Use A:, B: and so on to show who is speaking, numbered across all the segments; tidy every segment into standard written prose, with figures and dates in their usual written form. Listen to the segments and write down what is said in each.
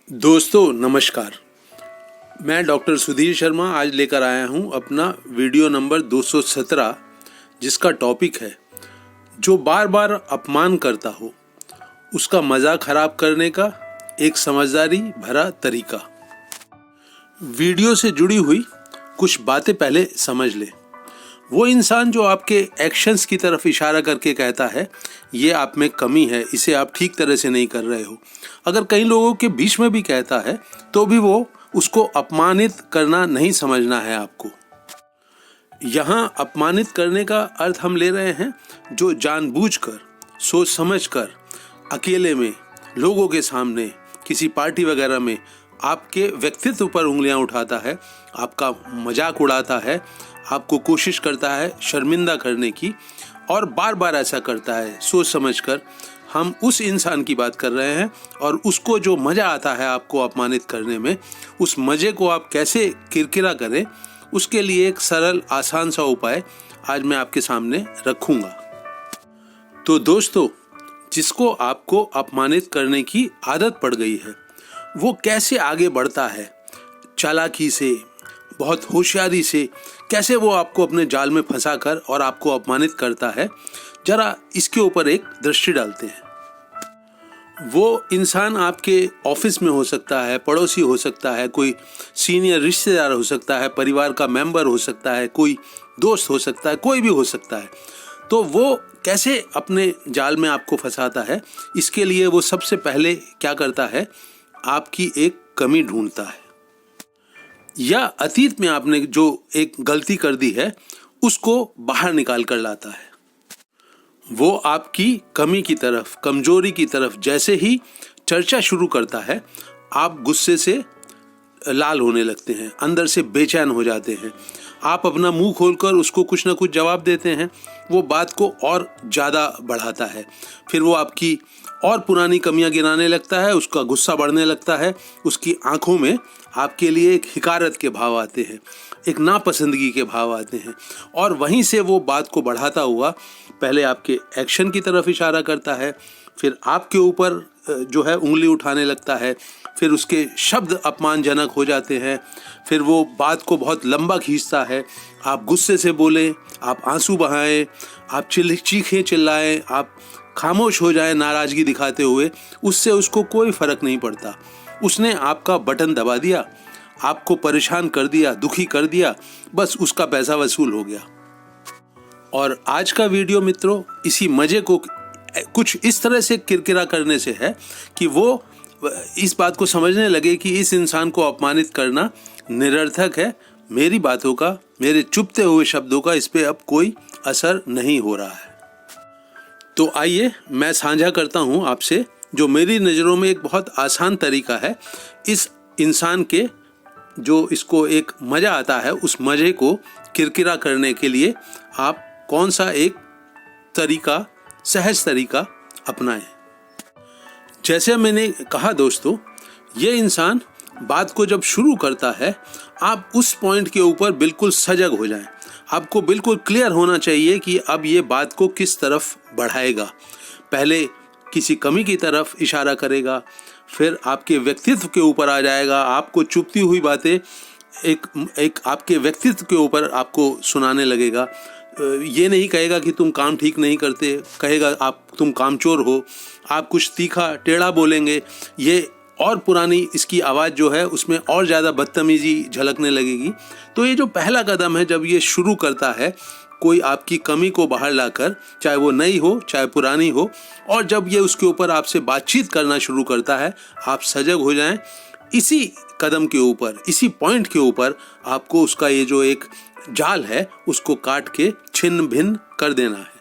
A: दोस्तों नमस्कार। मैं डॉक्टर सुधीर शर्मा आज लेकर आया हूं अपना वीडियो नंबर 217, जिसका टॉपिक है जो बार बार अपमान करता हो उसका मजाक खराब करने का एक समझदारी भरा तरीका। वीडियो से जुड़ी हुई कुछ बातें पहले समझ ले। वो इंसान जो आपके एक्शंस की तरफ इशारा करके कहता है ये आप में कमी है, इसे आप ठीक तरह से नहीं कर रहे हो, अगर कई लोगों के बीच में भी कहता है तो भी वो उसको अपमानित करना नहीं समझना है आपको। यहाँ अपमानित करने का अर्थ हम ले रहे हैं जो जानबूझकर, सोच समझकर, अकेले में, लोगों के सामने, किसी पार्टी वगैरह में आपके व्यक्तित्व पर उंगलियां उठाता है, आपका मजाक उड़ाता है, आपको कोशिश करता है शर्मिंदा करने की और बार बार ऐसा करता है सोच समझकर। हम उस इंसान की बात कर रहे हैं और उसको जो मज़ा आता है आपको अपमानित करने में, उस मज़े को आप कैसे किरकिरा करें, उसके लिए एक सरल आसान सा उपाय आज मैं आपके सामने रखूँगा। तो दोस्तों, जिसको आपको अपमानित करने की आदत पड़ गई है वो कैसे आगे बढ़ता है, चालाकी से, बहुत होशियारी से कैसे वो आपको अपने जाल में फंसाकर और आपको अपमानित करता है, जरा इसके ऊपर एक दृष्टि डालते हैं। वो इंसान आपके ऑफिस में हो सकता है, पड़ोसी हो सकता है, कोई सीनियर रिश्तेदार हो सकता है, परिवार का मेंबर हो सकता है, कोई दोस्त हो सकता है, कोई भी हो सकता है। तो वो कैसे अपने जाल में आपको फंसाता है, इसके लिए वो सबसे पहले क्या करता है, आपकी एक कमी ढूंढता है या अतीत में आपने जो एक गलती कर दी है उसको बाहर निकाल कर लाता है। वो आपकी कमी की तरफ, कमजोरी की तरफ जैसे ही चर्चा शुरू करता है, आप गुस्से से लाल होने लगते हैं, अंदर से बेचैन हो जाते हैं। आप अपना मुंह खोलकर उसको कुछ ना कुछ जवाब देते हैं, वो बात को और ज़्यादा बढ़ाता है। फिर वो आपकी और पुरानी कमियां गिनाने लगता है, उसका गुस्सा बढ़ने लगता है, उसकी आंखों में आपके लिए एक हिकारत के भाव आते हैं, एक नापसंदगी के भाव आते हैं और वहीं से वो बात को बढ़ाता हुआ पहले आपके एक्शन की तरफ इशारा करता है, फिर आपके ऊपर जो है उंगली उठाने लगता है, फिर उसके शब्द अपमानजनक हो जाते हैं, फिर वो बात को बहुत लंबा खींचता है। आप गुस्से से बोलें, आप आंसू बहाएं, आप चीखें चिल्लाएं, आप खामोश हो जाए नाराज़गी दिखाते हुए, उससे उसको कोई फ़र्क नहीं पड़ता। उसने आपका बटन दबा दिया, आपको परेशान कर दिया, दुखी कर दिया, बस उसका पैसा वसूल हो गया। और आज का वीडियो मित्रों इसी मज़े को कुछ इस तरह से किरकिरा करने से है कि वो इस बात को समझने लगे कि इस इंसान को अपमानित करना निरर्थक है, मेरी बातों का, मेरे चुपते हुए शब्दों का इस पे अब कोई असर नहीं हो रहा है। तो आइए मैं साझा करता हूँ आपसे जो मेरी नज़रों में एक बहुत आसान तरीका है इस इंसान के, जो इसको एक मज़ा आता है, उस मज़े को किरकिरा करने के लिए आप कौन सा एक तरीका, सहज तरीका अपनाएं। जैसे मैंने कहा दोस्तों, ये इंसान बात को जब शुरू करता है, आप उस पॉइंट के ऊपर बिल्कुल सजग हो जाएं। आपको बिल्कुल क्लियर होना चाहिए कि अब ये बात को किस तरफ बढ़ाएगा। पहले किसी कमी की तरफ इशारा करेगा, फिर आपके व्यक्तित्व के ऊपर आ जाएगा, आपको चुभती हुई बातें एक आपके व्यक्तित्व के ऊपर आपको सुनाने लगेगा। ये नहीं कहेगा कि तुम काम ठीक नहीं करते, कहेगा आप तुम कामचोर हो, आप कुछ तीखा टेढ़ा बोलेंगे, ये और पुरानी इसकी आवाज़ जो है उसमें और ज़्यादा बदतमीजी झलकने लगेगी। तो ये जो पहला कदम है, जब ये शुरू करता है कोई आपकी कमी को बाहर लाकर, चाहे वो नई हो चाहे पुरानी हो, और जब ये उसके ऊपर आपसे बातचीत करना शुरू करता है, आप सजग हो जाएं। इसी कदम के ऊपर, इसी पॉइंट के ऊपर आपको उसका ये जो एक जाल है उसको काट के छिन्न भिन्न कर देना है।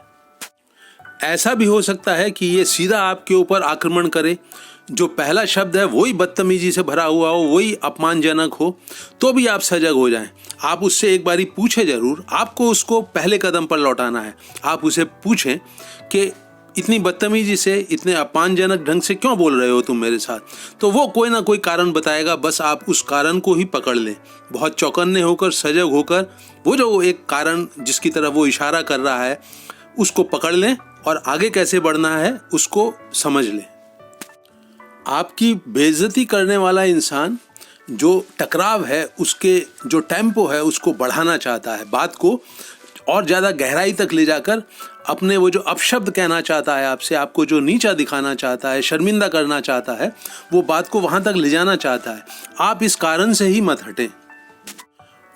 A: ऐसा भी हो सकता है कि ये सीधा आपके ऊपर आक्रमण करे, जो पहला शब्द है वही बदतमीजी से भरा हुआ हो, वही अपमानजनक हो, तो भी आप सजग हो जाएं। आप उससे एक बारी पूछें जरूर, आपको उसको पहले कदम पर लौटाना है। आप उसे पूछें कि इतनी बदतमीजी से, इतने अपमानजनक ढंग से क्यों बोल रहे हो तुम मेरे साथ। तो वो कोई ना कोई कारण बताएगा, बस आप उस कारण को ही पकड़ लें। बहुत चौकन्ने होकर, सजग होकर, वो जो एक कारण जिसकी तरफ वो इशारा कर रहा है उसको पकड़ लें और आगे कैसे बढ़ना है उसको समझ लें। आपकी बेइज्जती करने वाला इंसान जो टकराव है, उसके जो टेम्पो है उसको बढ़ाना चाहता है, बात को और ज़्यादा गहराई तक ले जाकर अपने वो जो अपशब्द कहना चाहता है आपसे, आपको जो नीचा दिखाना चाहता है, शर्मिंदा करना चाहता है, वो बात को वहाँ तक ले जाना चाहता है। आप इस कारण से ही मत हटें।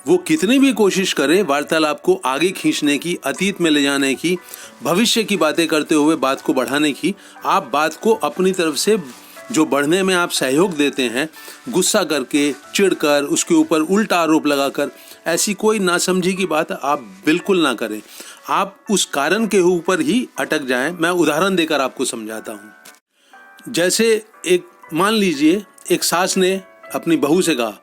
A: वो कितनी भी कोशिश करे वार्तालाप को आगे खींचने की, अतीत में ले जाने की, भविष्य की बातें करते हुए बात को बढ़ाने की, आप बात को अपनी तरफ से जो बढ़ने में आप सहयोग देते हैं, गुस्सा करके, चिढ़कर, उसके ऊपर उल्टा आरोप लगाकर, ऐसी कोई नासमझी की बात आप बिल्कुल ना करें। आप उस कारण के ऊपर ही अटक जाएं। मैं उदाहरण देकर आपको समझाता हूँ। जैसे एक मान लीजिए एक सास ने अपनी बहू से कहा,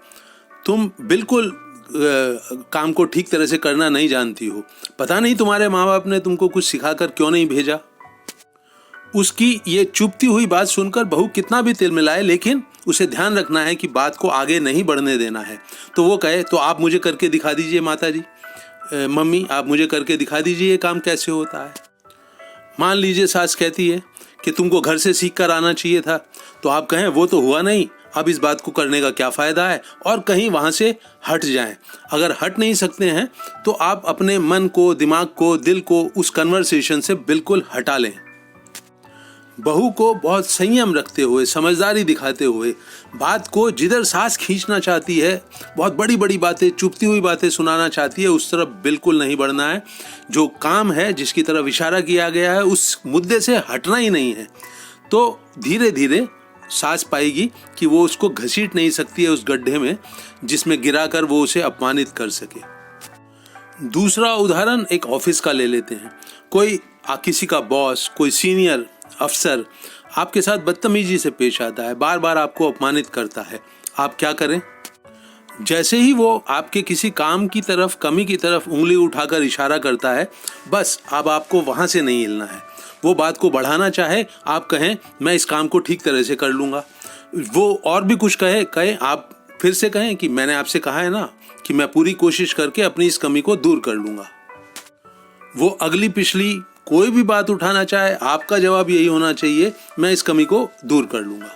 A: तुम बिल्कुल काम को ठीक तरह से करना नहीं जानती हो, पता नहीं तुम्हारे माँ बाप ने तुमको कुछ सिखाकर क्यों नहीं भेजा। उसकी ये चुपती हुई बात सुनकर बहू कितना भी तिलमिलाए, लेकिन उसे ध्यान रखना है कि बात को आगे नहीं बढ़ने देना है। तो वो कहे, तो आप मुझे करके दिखा दीजिए माता जी, मम्मी आप मुझे करके दिखा दीजिए ये काम कैसे होता है। मान लीजिए सास कहती है कि तुमको घर से सीख कर आना चाहिए था, तो आप कहें वो तो हुआ नहीं, अब इस बात को करने का क्या फ़ायदा है, और कहीं वहाँ से हट जाएं। अगर हट नहीं सकते हैं तो आप अपने मन को, दिमाग को, दिल को उस कन्वर्सेशन से बिल्कुल हटा लें। बहू को बहुत संयम रखते हुए, समझदारी दिखाते हुए बात को, जिधर सास खींचना चाहती है, बहुत बड़ी बड़ी बातें, चुपती हुई बातें सुनाना चाहती है, उस तरफ बिल्कुल नहीं बढ़ना है। जो काम है, जिसकी तरफ इशारा किया गया है, उस मुद्दे से हटना ही नहीं है। तो धीरे धीरे सास पाएगी कि वो उसको घसीट नहीं सकती है उस गड्ढे में जिसमें गिराकर वो उसे अपमानित कर सके। दूसरा उदाहरण एक ऑफिस का ले लेते हैं। कोई किसी का बॉस, कोई सीनियर अफसर आपके साथ बदतमीजी से पेश आता है, बार बार आपको अपमानित करता है। आप क्या करें? जैसे ही वो आपके किसी काम की तरफ, कमी की तरफ उंगली उठाकर इशारा करता है, बस अब आपको वहां से नहीं हिलना है। वो बात को बढ़ाना चाहे, आप कहें मैं इस काम को ठीक तरह से कर लूँगा। वो और भी कुछ कहे, आप फिर से कहें कि मैंने आपसे कहा है ना कि मैं पूरी कोशिश करके अपनी इस कमी को दूर कर लूँगा। वो अगली पिछली कोई भी बात उठाना चाहे, आपका जवाब यही होना चाहिए, मैं इस कमी को दूर कर लूँगा।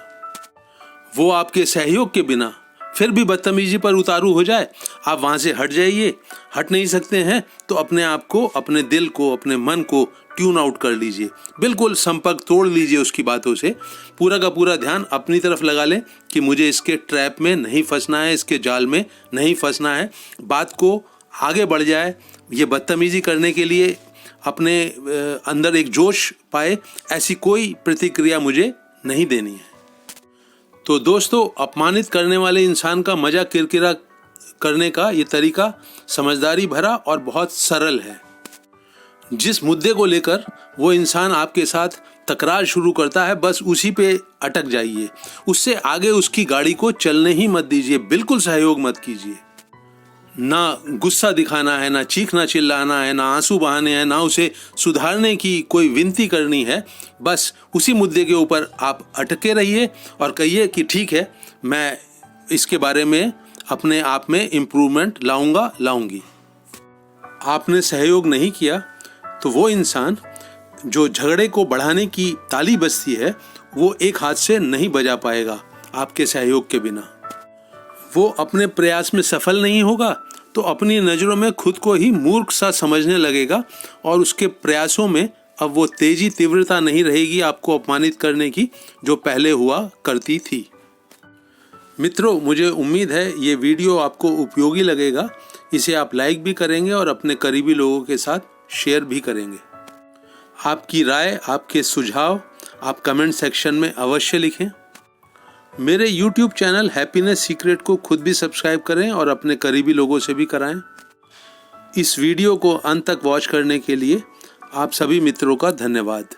A: वो आपके सहयोग के बिना फिर भी बदतमीजी पर उतारू हो जाए, आप वहाँ से हट जाइए। हट नहीं सकते हैं तो अपने आप को, अपने दिल को, अपने मन को ट्यून आउट कर लीजिए, बिल्कुल संपर्क तोड़ लीजिए उसकी बातों से। पूरा का पूरा ध्यान अपनी तरफ लगा लें कि मुझे इसके ट्रैप में नहीं फंसना है, इसके जाल में नहीं फंसना है। बात को आगे बढ़ जाए, ये बदतमीजी करने के लिए अपने अंदर एक जोश पाए, ऐसी कोई प्रतिक्रिया मुझे नहीं देनी है। तो दोस्तों, अपमानित करने वाले इंसान का मजाक किरकिरा करने का ये तरीका समझदारी भरा और बहुत सरल है। जिस मुद्दे को लेकर वो इंसान आपके साथ तकरार शुरू करता है, बस उसी पे अटक जाइए, उससे आगे उसकी गाड़ी को चलने ही मत दीजिए, बिल्कुल सहयोग मत कीजिए। ना गुस्सा दिखाना है, ना चीखना चिल्लाना है, ना आंसू बहाने हैं, ना उसे सुधारने की कोई विनती करनी है। बस उसी मुद्दे के ऊपर आप अटके रहिए और कहिए कि ठीक है, मैं इसके बारे में अपने आप में इम्प्रूवमेंट लाऊंगी। आपने सहयोग नहीं किया तो वो इंसान जो झगड़े को बढ़ाने की ताली बजती है, वो एक हाथ से नहीं बजा पाएगा आपके सहयोग के बिना। वो अपने प्रयास में सफल नहीं होगा तो अपनी नज़रों में खुद को ही मूर्ख सा समझने लगेगा और उसके प्रयासों में अब वो तेजी, तीव्रता नहीं रहेगी आपको अपमानित करने की जो पहले हुआ करती थी। मित्रों, मुझे उम्मीद है ये वीडियो आपको उपयोगी लगेगा। इसे आप लाइक भी करेंगे और अपने करीबी लोगों के साथ शेयर भी करेंगे। आपकी राय, आपके सुझाव आप कमेंट सेक्शन में अवश्य लिखें। मेरे YouTube चैनल हैप्पीनेस सीक्रेट को खुद भी सब्सक्राइब करें और अपने करीबी लोगों से भी कराएं। इस वीडियो को अंत तक वॉच करने के लिए आप सभी मित्रों का धन्यवाद।